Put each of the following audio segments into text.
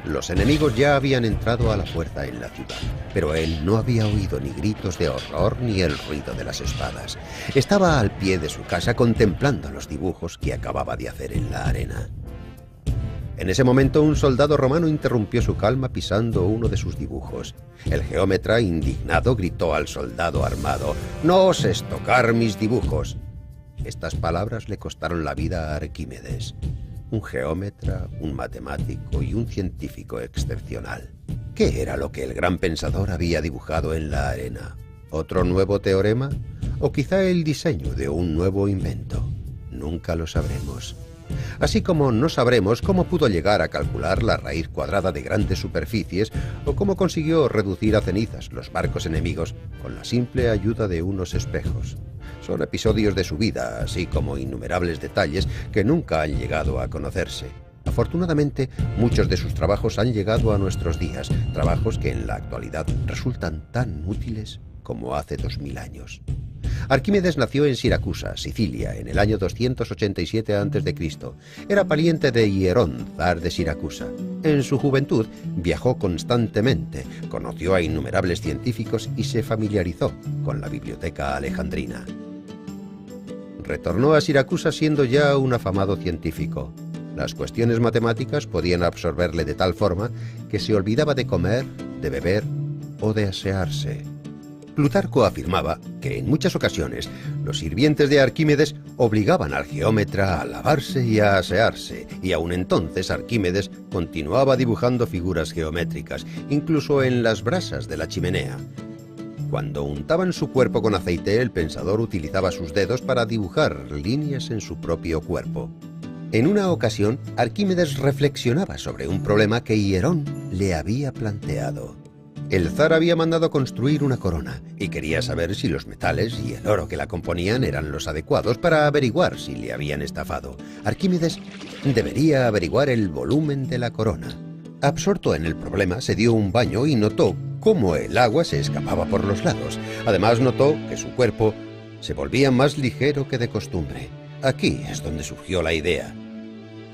Los enemigos ya habían entrado a la fuerza en la ciudad, pero él no había oído ni gritos de horror ni el ruido de las espadas. Estaba al pie de su casa contemplando los dibujos que acababa de hacer en la arena. En ese momento un soldado romano interrumpió su calma pisando uno de sus dibujos. El geómetra, indignado, gritó al soldado armado: «¡No oses tocar mis dibujos!». Estas palabras le costaron la vida a Arquímedes, un geómetra, un matemático y un científico excepcional. ¿Qué era lo que el gran pensador había dibujado en la arena? ¿Otro nuevo teorema? ¿O quizá el diseño de un nuevo invento? Nunca lo sabremos. Así como no sabremos cómo pudo llegar a calcular la raíz cuadrada de grandes superficies o cómo consiguió reducir a cenizas los barcos enemigos con la simple ayuda de unos espejos. Son episodios de su vida, así como innumerables detalles que nunca han llegado a conocerse. Afortunadamente, muchos de sus trabajos han llegado a nuestros días, trabajos que en la actualidad resultan tan útiles como hace 2000 años. Arquímedes nació en Siracusa, Sicilia, en el año 287 a.C. Era pariente de Hierón, zar de Siracusa. En su juventud viajó constantemente, conoció a innumerables científicos y se familiarizó con la biblioteca alejandrina. Retornó a Siracusa siendo ya un afamado científico. Las cuestiones matemáticas podían absorberle de tal forma que se olvidaba de comer, de beber o de asearse. Plutarco afirmaba que en muchas ocasiones los sirvientes de Arquímedes obligaban al geómetra a lavarse y a asearse, y aun entonces Arquímedes continuaba dibujando figuras geométricas, incluso en las brasas de la chimenea. Cuando untaban su cuerpo con aceite, el pensador utilizaba sus dedos para dibujar líneas en su propio cuerpo. En una ocasión, Arquímedes reflexionaba sobre un problema que Hierón le había planteado. El zar había mandado construir una corona y quería saber si los metales y el oro que la componían eran los adecuados para averiguar si le habían estafado. Arquímedes debería averiguar el volumen de la corona. Absorto en el problema, se dio un baño y notó cómo el agua se escapaba por los lados. Además notó que su cuerpo se volvía más ligero que de costumbre. Aquí es donde surgió la idea.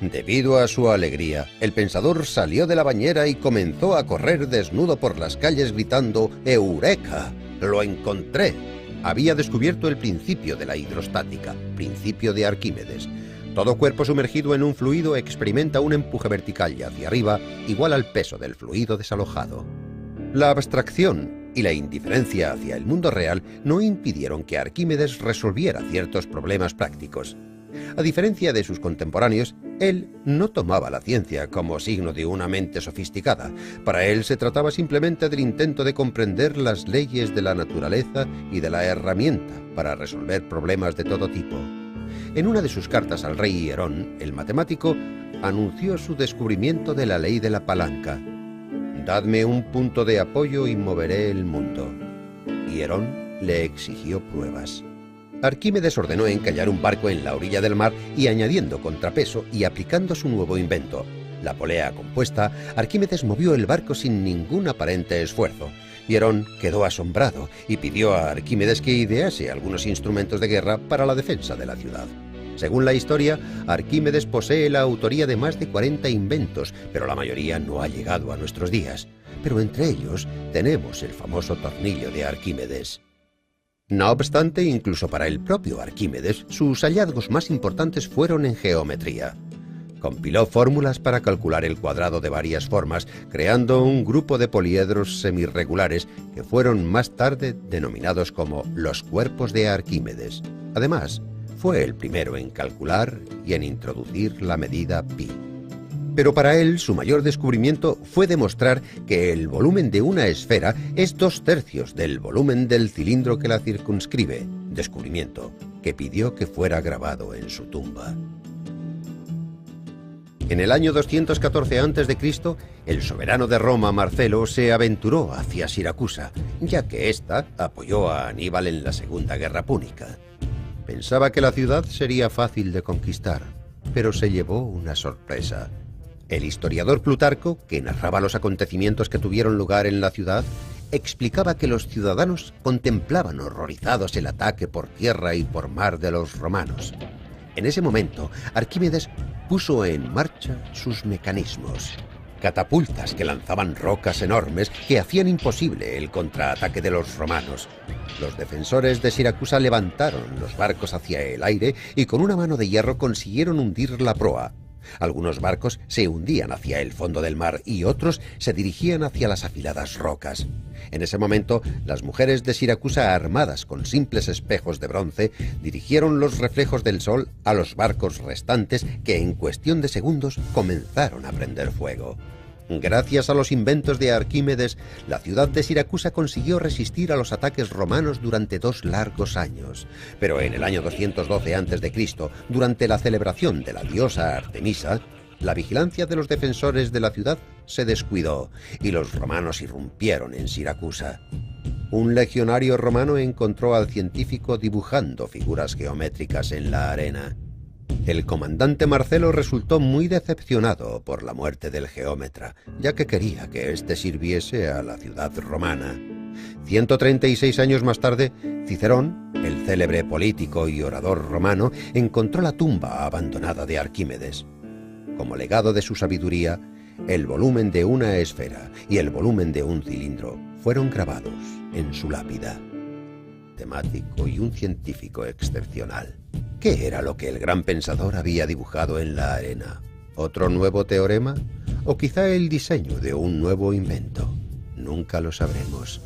Debido a su alegría, el pensador salió de la bañera y comenzó a correr desnudo por las calles gritando «¡Eureka! ¡Lo encontré!». Había descubierto el principio de la hidrostática, principio de Arquímedes. Todo cuerpo sumergido en un fluido experimenta un empuje vertical y hacia arriba igual al peso del fluido desalojado. La abstracción y la indiferencia hacia el mundo real no impidieron que Arquímedes resolviera ciertos problemas prácticos. A diferencia de sus contemporáneos, él no tomaba la ciencia como signo de una mente sofisticada. Para él se trataba simplemente del intento de comprender las leyes de la naturaleza y de la herramienta para resolver problemas de todo tipo. En una de sus cartas al rey Hierón, el matemático anunció su descubrimiento de la ley de la palanca. «Dadme un punto de apoyo y moveré el mundo». Hierón le exigió pruebas. Arquímedes ordenó encallar un barco en la orilla del mar y añadiendo contrapeso y aplicando su nuevo invento, la polea compuesta, Arquímedes movió el barco sin ningún aparente esfuerzo. Hierón quedó asombrado y pidió a Arquímedes que idease algunos instrumentos de guerra para la defensa de la ciudad. Según la historia, Arquímedes posee la autoría de más de 40 inventos, pero la mayoría no ha llegado a nuestros días. Pero entre ellos tenemos el famoso tornillo de Arquímedes. No obstante, incluso para el propio Arquímedes, sus hallazgos más importantes fueron en geometría. Compiló fórmulas para calcular el cuadrado de varias formas, creando un grupo de poliedros semirregulares que fueron más tarde denominados como los cuerpos de Arquímedes. Además, fue el primero en calcular y en introducir la medida pi. Pero para él, su mayor descubrimiento fue demostrar que el volumen de una esfera es 2/3 del volumen del cilindro que la circunscribe, descubrimiento que pidió que fuera grabado en su tumba. En el año 214 a.C., el soberano de Roma, Marcelo, se aventuró hacia Siracusa, ya que ésta apoyó a Aníbal en la Segunda Guerra Púnica. Pensaba que la ciudad sería fácil de conquistar, pero se llevó una sorpresa. El historiador Plutarco, que narraba los acontecimientos que tuvieron lugar en la ciudad, explicaba que los ciudadanos contemplaban horrorizados el ataque por tierra y por mar de los romanos. En ese momento, Arquímedes puso en marcha sus mecanismos. catapultas que lanzaban rocas enormes que hacían imposible el contraataque de los romanos. Los defensores de Siracusa levantaron los barcos hacia el aire y con una mano de hierro consiguieron hundir la proa. Algunos barcos se hundían hacia el fondo del mar y otros se dirigían hacia las afiladas rocas. En ese momento, las mujeres de Siracusa, armadas con simples espejos de bronce, dirigieron los reflejos del sol a los barcos restantes que en cuestión de segundos comenzaron a prender fuego. Gracias a los inventos de Arquímedes, la ciudad de Siracusa consiguió resistir a los ataques romanos durante 2 largos años. Pero en el año 212 a.C., durante la celebración de la diosa Artemisa, la vigilancia de los defensores de la ciudad se descuidó y los romanos irrumpieron en Siracusa. Un legionario romano encontró al científico dibujando figuras geométricas en la arena. El comandante Marcelo resultó muy decepcionado por la muerte del geómetra, ya que quería que éste sirviese a la ciudad romana. 136 años más tarde, Cicerón, el célebre político y orador romano, encontró la tumba abandonada de Arquímedes. Como legado de su sabiduría, el volumen de una esfera y el volumen de un cilindro fueron grabados en su lápida. Matemático y un científico excepcional. ¿Qué era lo que el gran pensador había dibujado en la arena? ¿Otro nuevo teorema? ¿O quizá el diseño de un nuevo invento? Nunca lo sabremos.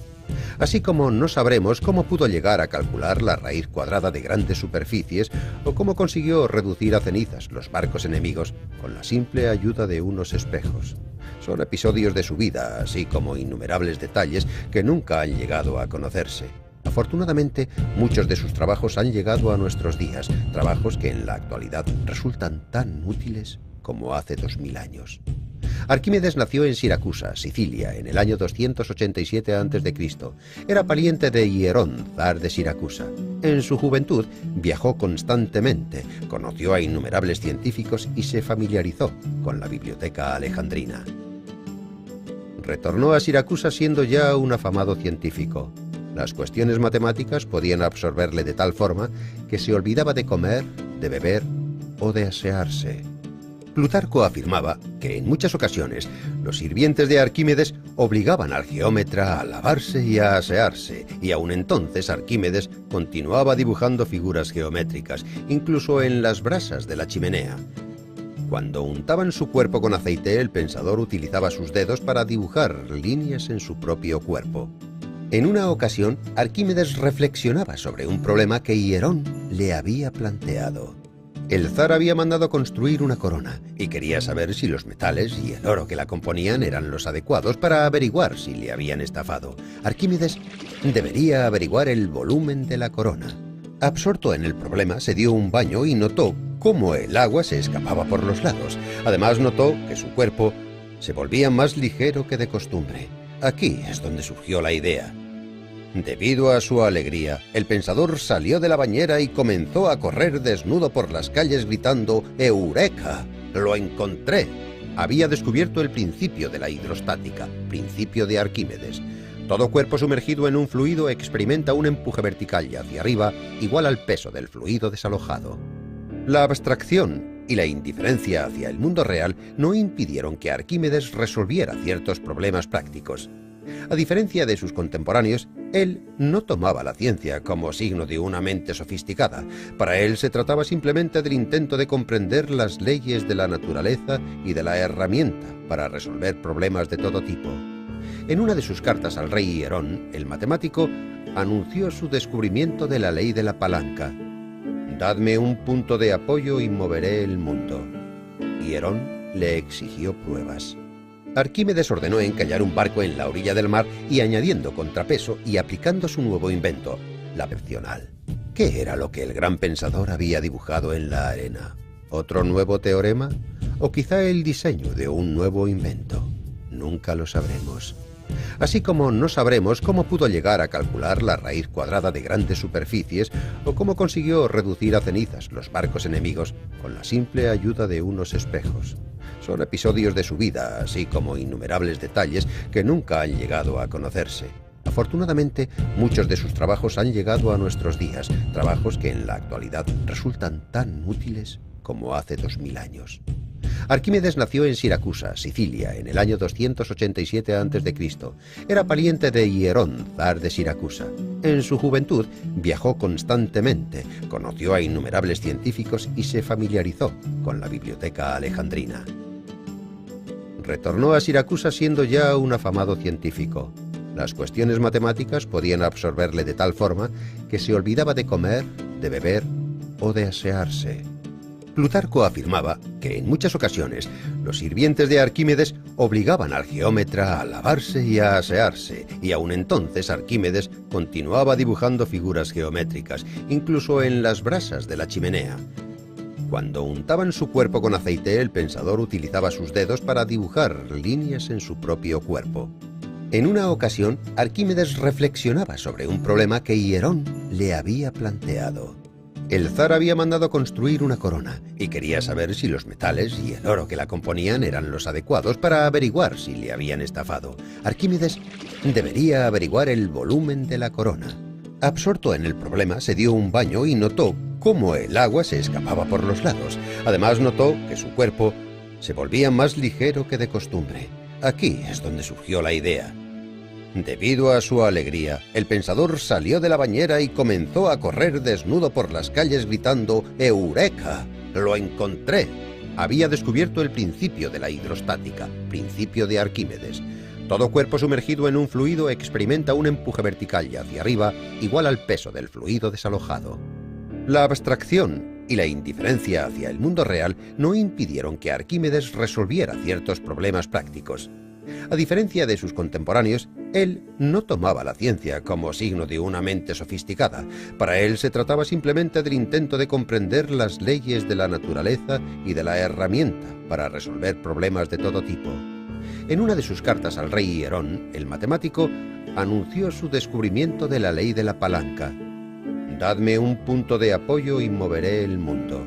Así como no sabremos cómo pudo llegar a calcular la raíz cuadrada de grandes superficies o cómo consiguió reducir a cenizas los barcos enemigos con la simple ayuda de unos espejos. Son episodios de su vida, así como innumerables detalles que nunca han llegado a conocerse. Afortunadamente, muchos de sus trabajos han llegado a nuestros días, trabajos que en la actualidad resultan tan útiles como hace 2000 años. Arquímedes nació en Siracusa, Sicilia, en el año 287 a.C. Era pariente de Hierón, zar de Siracusa. En su juventud viajó constantemente, conoció a innumerables científicos y se familiarizó con la biblioteca alejandrina. Retornó a Siracusa siendo ya un afamado científico. Las cuestiones matemáticas podían absorberle de tal forma que se olvidaba de comer, de beber o de asearse. Plutarco afirmaba que en muchas ocasiones los sirvientes de Arquímedes obligaban al geómetra a lavarse y a asearse, y aun entonces Arquímedes continuaba dibujando figuras geométricas, incluso en las brasas de la chimenea. Cuando untaban su cuerpo con aceite, el pensador utilizaba sus dedos para dibujar líneas en su propio cuerpo. En una ocasión, Arquímedes reflexionaba sobre un problema que Hierón le había planteado. El zar había mandado construir una corona y quería saber si los metales y el oro que la componían eran los adecuados para averiguar si le habían estafado. Arquímedes debería averiguar el volumen de la corona. Absorto en el problema, se dio un baño y notó cómo el agua se escapaba por los lados. Además, notó que su cuerpo se volvía más ligero que de costumbre. Aquí es donde surgió la idea. Debido a su alegría, el pensador salió de la bañera y comenzó a correr desnudo por las calles gritando ¡Eureka! ¡Lo encontré! Había descubierto el principio de la hidrostática, principio de Arquímedes. Todo cuerpo sumergido en un fluido experimenta un empuje vertical y hacia arriba igual al peso del fluido desalojado. La abstracción y la indiferencia hacia el mundo real no impidieron que Arquímedes resolviera ciertos problemas prácticos. A diferencia de sus contemporáneos, él no tomaba la ciencia como signo de una mente sofisticada. Para él se trataba simplemente del intento de comprender las leyes de la naturaleza y de la herramienta para resolver problemas de todo tipo. En una de sus cartas al rey Hierón, el matemático anunció su descubrimiento de la ley de la palanca. «Dadme un punto de apoyo y moveré el mundo». Hierón le exigió pruebas. Arquímedes ordenó encallar un barco en la orilla del mar y añadiendo contrapeso y aplicando su nuevo invento, la percepcional. ¿Qué era lo que el gran pensador había dibujado en la arena? ¿Otro nuevo teorema? ¿O quizá el diseño de un nuevo invento? Nunca lo sabremos. Así como no sabremos cómo pudo llegar a calcular la raíz cuadrada de grandes superficies o cómo consiguió reducir a cenizas los barcos enemigos con la simple ayuda de unos espejos. Son episodios de su vida, así como innumerables detalles que nunca han llegado a conocerse. Afortunadamente, muchos de sus trabajos han llegado a nuestros días, trabajos que en la actualidad resultan tan útiles como hace 2000 años. Arquímedes nació en Siracusa, Sicilia, en el año 287 a.C. Era pariente de Hierón, zar de Siracusa. En su juventud viajó constantemente, conoció a innumerables científicos y se familiarizó con la biblioteca alejandrina. Retornó a Siracusa siendo ya un afamado científico. Las cuestiones matemáticas podían absorberle de tal forma que se olvidaba de comer, de beber o de asearse. Plutarco afirmaba que en muchas ocasiones los sirvientes de Arquímedes obligaban al geómetra a lavarse y a asearse, y aun entonces Arquímedes continuaba dibujando figuras geométricas, incluso en las brasas de la chimenea. Cuando untaban su cuerpo con aceite, el pensador utilizaba sus dedos para dibujar líneas en su propio cuerpo. En una ocasión, Arquímedes reflexionaba sobre un problema que Hierón le había planteado. El zar había mandado construir una corona y quería saber si los metales y el oro que la componían eran los adecuados para averiguar si le habían estafado. Arquímedes debería averiguar el volumen de la corona. Absorto en el problema, se dio un baño y notó cómo el agua se escapaba por los lados. Además, notó que su cuerpo se volvía más ligero que de costumbre. Aquí es donde surgió la idea. Debido a su alegría, el pensador salió de la bañera y comenzó a correr desnudo por las calles gritando ¡Eureka! ¡Lo encontré! Había descubierto el principio de la hidrostática, principio de Arquímedes. Todo cuerpo sumergido en un fluido experimenta un empuje vertical y hacia arriba igual al peso del fluido desalojado. La abstracción y la indiferencia hacia el mundo real no impidieron que Arquímedes resolviera ciertos problemas prácticos. A diferencia de sus contemporáneos, él no tomaba la ciencia como signo de una mente sofisticada. Para él se trataba simplemente del intento de comprender las leyes de la naturaleza y de la herramienta para resolver problemas de todo tipo. En una de sus cartas al rey Hierón, el matemático anunció su descubrimiento de la ley de la palanca. «Dadme un punto de apoyo y moveré el mundo».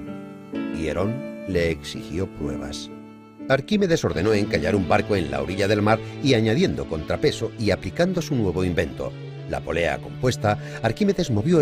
Hierón le exigió pruebas. Arquímedes ordenó encallar un barco en la orilla del mar y añadiendo contrapeso y aplicando su nuevo invento, la polea compuesta, Arquímedes movió